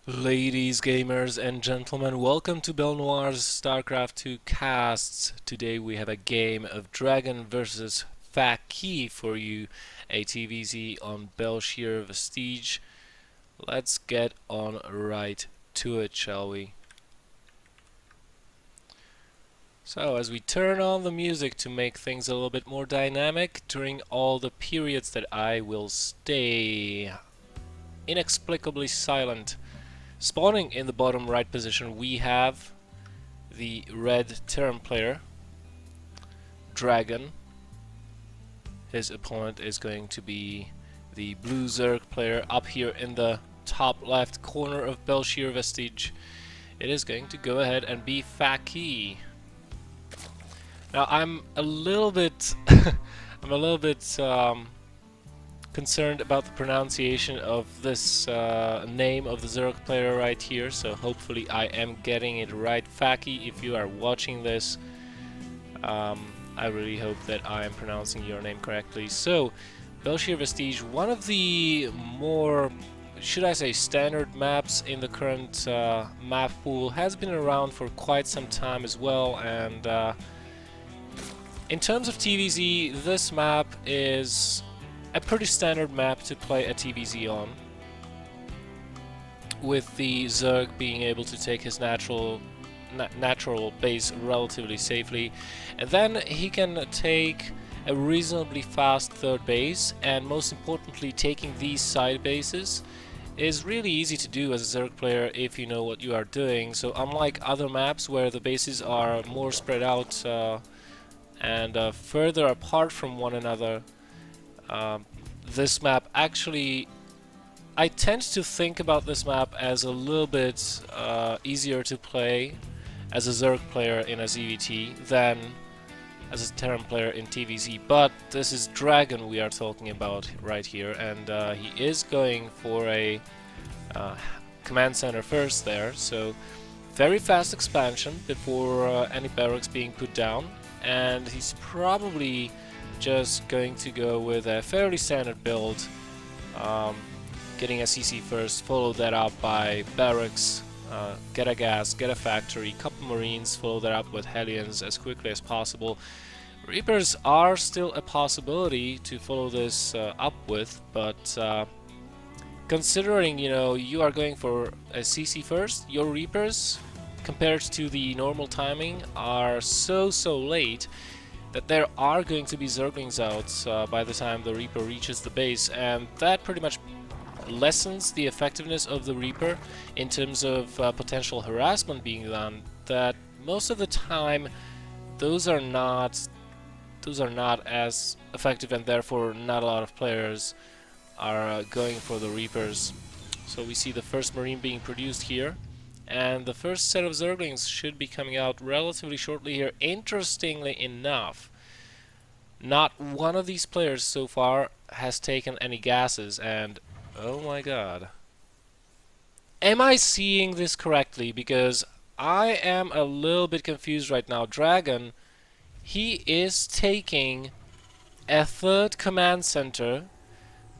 Ladies, gamers, and gentlemen, welcome to BelleNOiR's Starcraft 2 casts. Today we have a game of Dragon versus Phaqui for you, a TvZ on BelleNOiR Vestige. Let's get on right to it, shall we? So, as we turn on the music to make things a little bit more dynamic during all the periods that I will stay inexplicably silent. Spawning in the bottom right position, we have the red Terran player, Dragon. His opponent is going to be the blue Zerg player. Up here in the top left corner of BelleNOiR Vestige, it is going to go ahead and be Phaqui. Now I'm a little bit concerned about the pronunciation of this name of the Zerg player right here, so hopefully I am getting it right. Phaqui, if you are watching this, I really hope that I am pronouncing your name correctly. So, BelleNOiR Vestige, one of the more, should I say, standard maps in the current map pool, has been around for quite some time as well, and in terms of TvZ, this map is a pretty standard map to play a TvZ on, with the Zerg being able to take his natural base relatively safely, and then he can take a reasonably fast third base, and most importantly, taking these side bases is really easy to do as a Zerg player if you know what you are doing. So unlike other maps where the bases are more spread out and further apart from one another, this map actually, I tend to think about this map as a little bit easier to play as a Zerg player in a ZVT than as a Terran player in TvZ. But this is Dragon we are talking about right here, and he is going for a command center first there, so very fast expansion before any barracks being put down, and he's probably just going to go with a fairly standard build, getting a CC first, follow that up by barracks, get a gas, get a factory, couple marines, follow that up with Hellions as quickly as possible. Reapers are still a possibility to follow this up with, but considering, you know, you are going for a CC first, your Reapers, compared to the normal timing, are so late that there are going to be Zerglings out by the time the Reaper reaches the base, and that pretty much lessens the effectiveness of the Reaper in terms of potential harassment being done. That most of the time those are not as effective, and therefore not a lot of players are going for the Reapers. So we see the first Marine being produced here, and the first set of Zerglings should be coming out relatively shortly here. Interestingly enough, not one of these players so far has taken any gases, and oh my god. Am I seeing this correctly? Because I am a little bit confused right now. Dragon, he is taking a third command center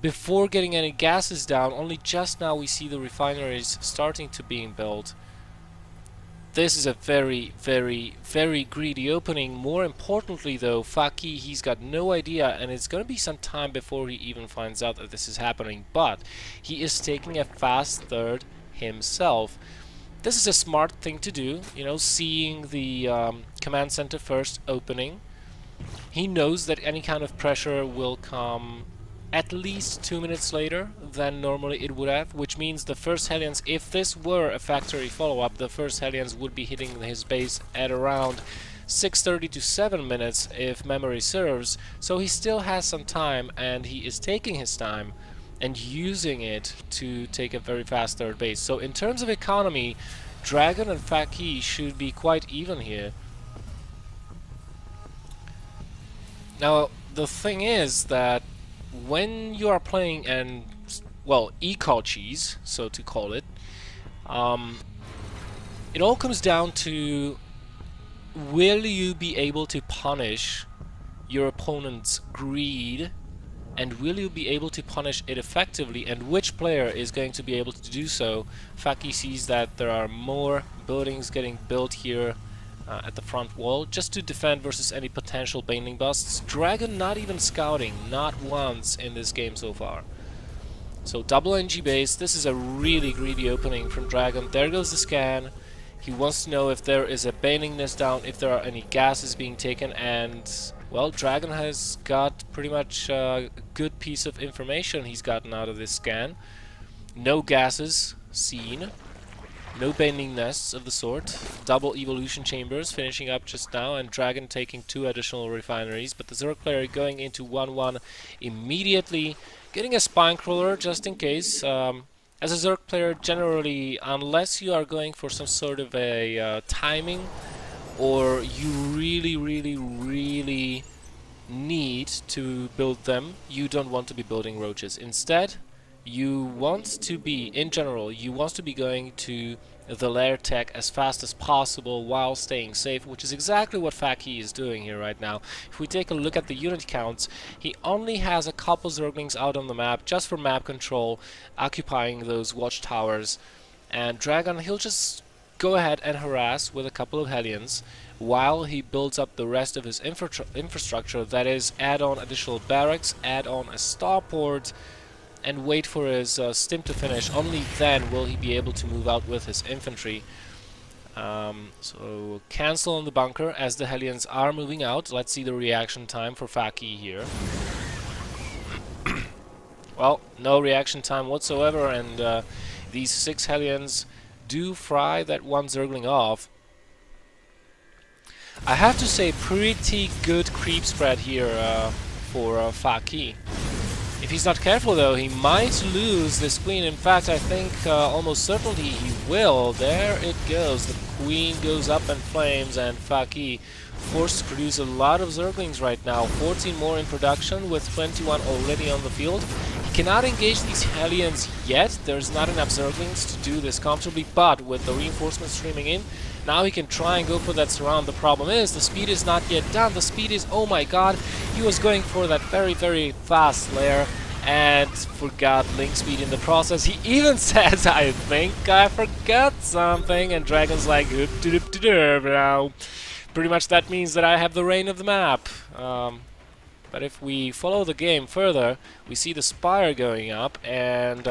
before getting any gases down. Only just now we see the refineries starting to being built. This is a very greedy opening. More importantly though, Phaqui, he's got no idea, and it's gonna be some time before he even finds out that this is happening, but he is taking a fast third himself. This is a smart thing to do, you know, seeing the command center first opening. He knows that any kind of pressure will come at least 2 minutes later than normally it would have, which means the first Hellions, if this were a factory follow-up, the first Hellions would be hitting his base at around 6:30 to 7 minutes if memory serves. So he still has some time, and he is taking his time and using it to take a very fast third base. So in terms of economy, Dragon and Phaqui should be quite even here. Now the thing is that when you are playing an, well, eco cheese, so to call it, it all comes down to, will you be able to punish your opponent's greed and will you be able to punish it effectively, and which player is going to be able to do so? Phaqui sees that there are more buildings getting built here at the front wall, just to defend versus any potential Baneling busts. Dragon not even scouting, not once in this game so far. So double NG base, this is a really greedy opening from Dragon. There goes the scan. He wants to know if there is a Baneling nest down, if there are any gases being taken, and well, Dragon has got pretty much a good piece of information he's gotten out of this scan. No gases seen. No Baneling nests of the sort. Double evolution chambers finishing up just now, and Dragon taking 2 additional refineries, but the Zerg player going into 1-1 immediately, getting a spine crawler just in case. As a Zerg player, generally, unless you are going for some sort of a timing, or you really need to build them, you don't want to be building roaches. Instead, you want to be, in general, you want to be going to the lair tech as fast as possible while staying safe, which is exactly what Phaqui is doing here right now. If we take a look at the unit counts, he only has a couple Zerglings out on the map just for map control, occupying those watchtowers. And Dragon, he'll just go ahead and harass with a couple of Hellions while he builds up the rest of his infrastructure, that is, add on additional barracks, add on a starport, and wait for his stim to finish. Only then will he be able to move out with his infantry. So cancel on the bunker as the Hellions are moving out. Let's see the reaction time for Phaqui here. Well, no reaction time whatsoever, and these 6 Hellions do fry that one Zergling off. I have to say, pretty good creep spread here for Phaqui. If he's not careful though, he might lose this queen. In fact, I think almost certainly he will. There it goes. The queen goes up in flames, and Phaqui forced to produce a lot of Zerglings right now. 14 more in production with 21 already on the field. He cannot engage these Hellions yet. There's not enough Zerglings to do this comfortably, but with the reinforcements streaming in, now he can try and go for that surround. The problem is, the speed is not yet done. The speed is, oh my god, he was going for that very fast lair and forgot link speed in the process. He even says, I think I forgot something, and Dragon's like, now. Pretty much that means that I have the reign of the map. But if we follow the game further, we see the spire going up, and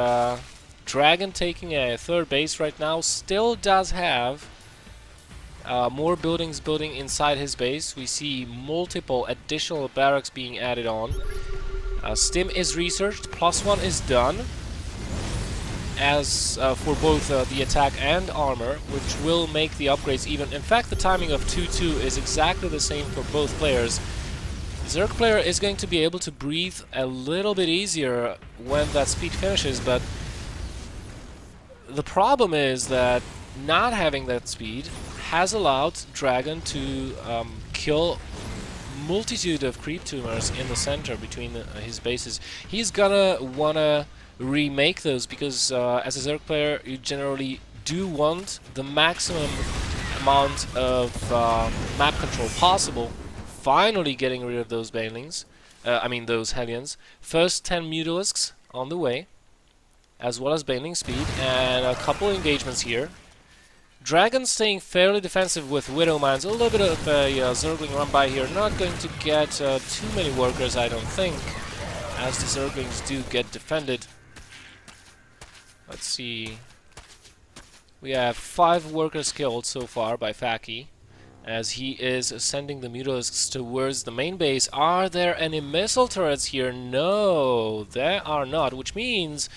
Dragon taking a 3rd base right now, still does have more buildings building inside his base. We see multiple additional barracks being added on. Stim is researched, +1 is done, as for both the attack and armor, which will make the upgrades even. In fact, the timing of 2-2 is exactly the same for both players. The Zerg player is going to be able to breathe a little bit easier when that speed finishes, but the problem is that not having that speed has allowed Dragon to kill multitude of creep tumors in the center between his bases. He's gonna wanna remake those because as a Zerg player you generally do want the maximum amount of map control possible. Finally getting rid of those Banelings, those Hellions. First 10 Mutalisks on the way, as well as Baneling speed, and a couple engagements here. Dragon staying fairly defensive with Widow Mines. A little bit of a Zergling run by here. Not going to get too many workers, I don't think, as the Zerglings do get defended. Let's see. We have 5 workers killed so far by Phaqui, as he is sending the Mutalisks towards the main base. Are there any missile turrets here? No, there are not, which means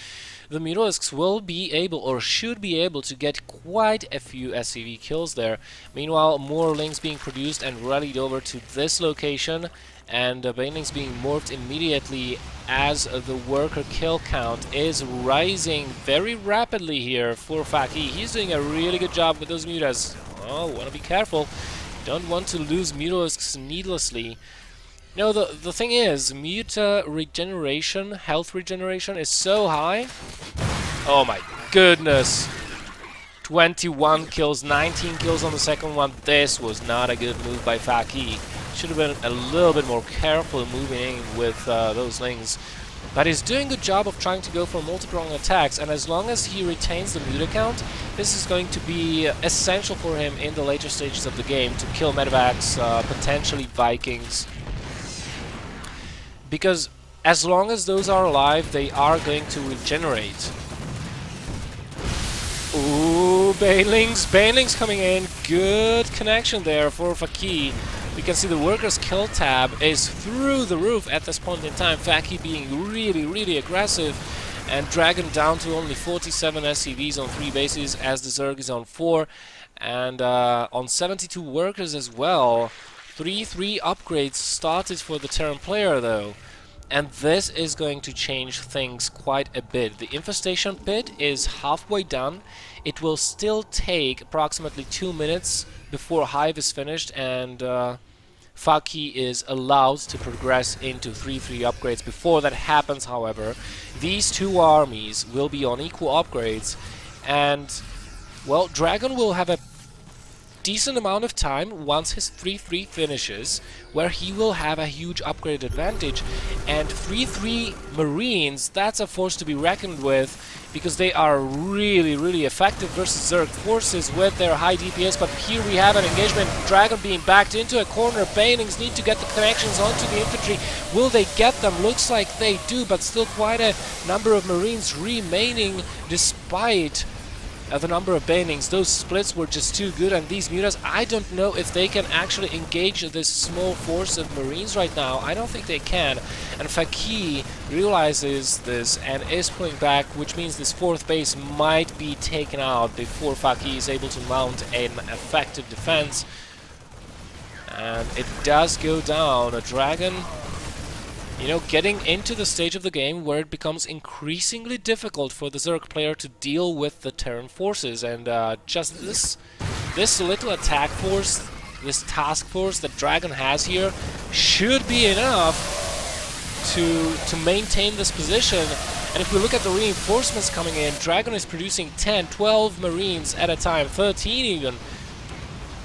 the Mutalisks will be able, or should be able, to get quite a few SCV kills there. Meanwhile, more links being produced and rallied over to this location, and Banelings being morphed immediately as the worker kill count is rising very rapidly here for Phaqui. He's doing a really good job with those Mutas. Oh, want to be careful. Don't want to lose Mutalisks needlessly. No, the thing is, Muta regeneration, health regeneration is so high. Oh my goodness. 21 kills, 19 kills on the second one. This was not a good move by Phaqui. Should have been a little bit more careful moving in with those links. But he's doing a good job of trying to go for multi-pronged attacks, and as long as he retains the meter count, this is going to be essential for him in the later stages of the game to kill medevacs, potentially Vikings. Because as long as those are alive, they are going to regenerate. Ooh, Banelings coming in. Good connection there for Phaqui. We can see the workers kill tab is through the roof at this point in time. Phaqui being really aggressive, and Dragon down to only 47 SCVs on 3 bases as the Zerg is on 4, and on 72 workers as well. 3-3 upgrades started for the Terran player though. And this is going to change things quite a bit. The infestation pit is halfway done. It will still take approximately 2 minutes before Hive is finished, and Phaqui is allowed to progress into 3-3 upgrades. Before that happens, however, these two armies will be on equal upgrades, and, well, Dragon will have a decent amount of time once his 3-3 finishes, where he will have a huge upgrade advantage. And 3-3 Marines, that's a force to be reckoned with, because they are really effective versus Zerg forces with their high DPS. But here we have an engagement, Dragon being backed into a corner. Banelings need to get the connections onto the infantry. Will they get them? Looks like they do, but still quite a number of Marines remaining despite the number of Banelings. Those splits were just too good, and these mutas, I don't know if they can actually engage this small force of Marines right now. I don't think they can, and Phaqui realizes this and is pulling back, which means this 4th base might be taken out before Phaqui is able to mount an effective defense. And it does go down. A Dragon, you know, getting into the stage of the game where it becomes increasingly difficult for the Zerg player to deal with the Terran forces, and just this little attack force, this task force that Dragon has here, should be enough to maintain this position. And if we look at the reinforcements coming in, Dragon is producing 10, 12 Marines at a time, 13 even.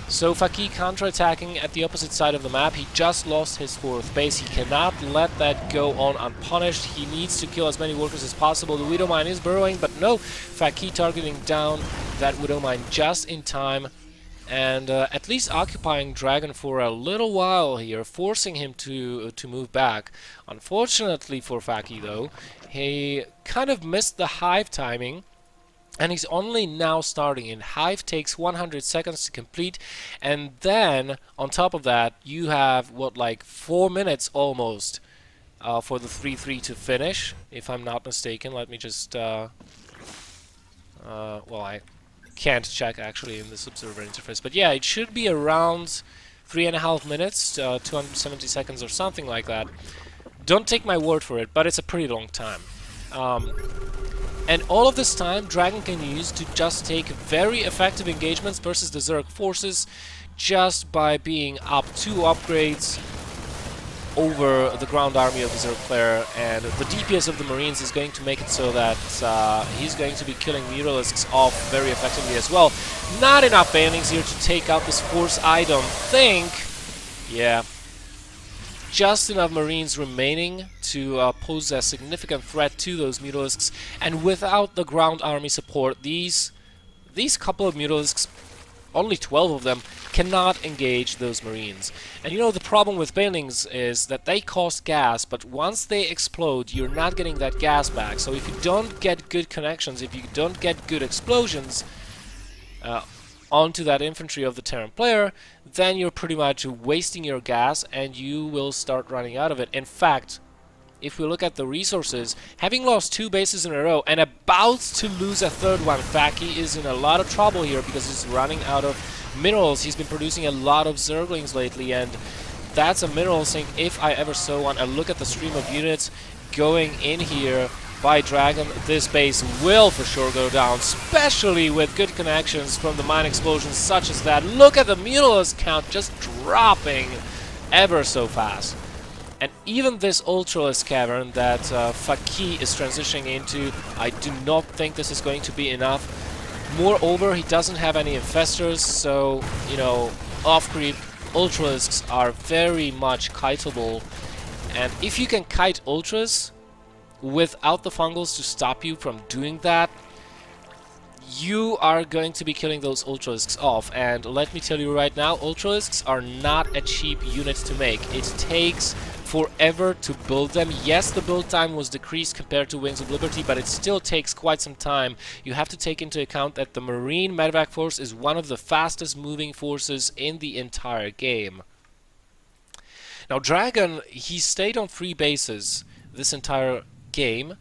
So Phaqui counter-attacking at the opposite side of the map. He just lost his 4th base. He cannot let that go on unpunished. He needs to kill as many workers as possible. The Widow Mine is burrowing, but no. Phaqui targeting down that Widow Mine just in time, and at least occupying Dragon for a little while here, forcing him to move back. Unfortunately for Phaqui though, he kind of missed the Hive timing, and he's only now starting in. Hive takes 100 seconds to complete, and then on top of that you have what, like 4 minutes almost for the 3-3 to finish, if I'm not mistaken. Let me just well, I can't check actually in this observer interface, but yeah, it should be around 3.5 minutes, 270 seconds or something like that. Don't take my word for it, but it's a pretty long time. And all of this time, Dragon can use to just take very effective engagements versus the Zerg forces, just by being up 2 upgrades over the ground army of the Zerg player, and the DPS of the Marines is going to make it so that he's going to be killing Mutalisks off very effectively as well. Not enough Banelings here to take out this force, I don't think. Yeah. Just enough Marines remaining to pose a significant threat to those Mutalisks, and without the ground army support, these couple of Mutalisks, only 12 of them, cannot engage those Marines. And you know, the problem with Banelings is that they cost gas, but once they explode, you're not getting that gas back. So if you don't get good connections, if you don't get good explosions onto that infantry of the Terran player, then you're pretty much wasting your gas and you will start running out of it. In fact, if we look at the resources, having lost 2 bases in a row and about to lose a 3rd one, Phaqui is in a lot of trouble here because he's running out of minerals. He's been producing a lot of Zerglings lately, and that's a mineral sink if I ever saw one. And look at the stream of units going in here by Dragon. This base will for sure go down, especially with good connections from the mine explosions such as that. Look at the Mutalisk count just dropping ever so fast. And even this Ultralisk cavern that Phaqui is transitioning into, I do not think this is going to be enough. Moreover, he doesn't have any infestors, so, you know, off-creep Ultralisks are very much kiteable. And if you can kite Ultras, without the fungals to stop you from doing that, you are going to be killing those Ultralisks off. And let me tell you right now, Ultralisks are not a cheap unit to make. It takes forever to build them. Yes, the build time was decreased compared to Wings of Liberty, but it still takes quite some time. You have to take into account that the Marine Medevac force is one of the fastest moving forces in the entire game. Now Dragon, he stayed on 3 bases this entire game,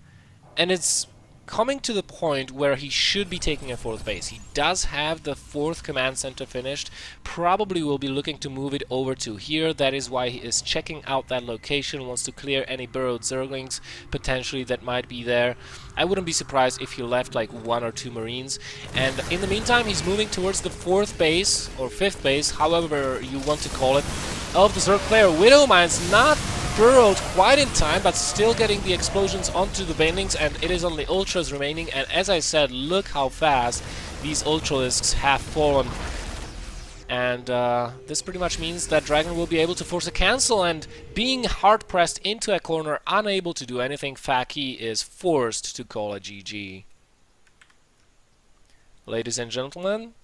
and it's coming to the point where he should be taking a 4th base. He does have the 4th command center finished, probably will be looking to move it over to here. That is why he is checking out that location, wants to clear any burrowed Zerglings potentially that might be there. I wouldn't be surprised if he left like 1 or 2 Marines. And in the meantime, he's moving towards the 4th base, or 5th base, however you want to call it, of the Zerg player. Widowmine's not burrowed quite in time, but still getting the explosions onto the banelings, and it is only Ultras remaining. And as I said, look how fast these Ultralisks have fallen. And this pretty much means that Dragon will be able to force a cancel, and being hard-pressed into a corner, unable to do anything, Phaqui is forced to call a GG. Ladies and gentlemen,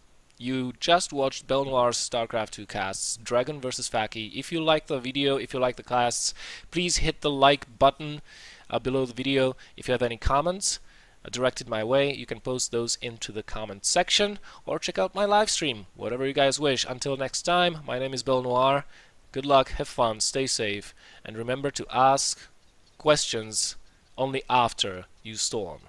you just watched BelleNOiR's Starcraft 2 casts, Dragon vs Phaqui. If you like the video, if you like the casts, please hit the like button below the video. If you have any comments directed my way, you can post those into the comment section, or check out my live stream, whatever you guys wish. Until next time, my name is BelleNOiR. Good luck, have fun, stay safe, and remember to ask questions only after you storm.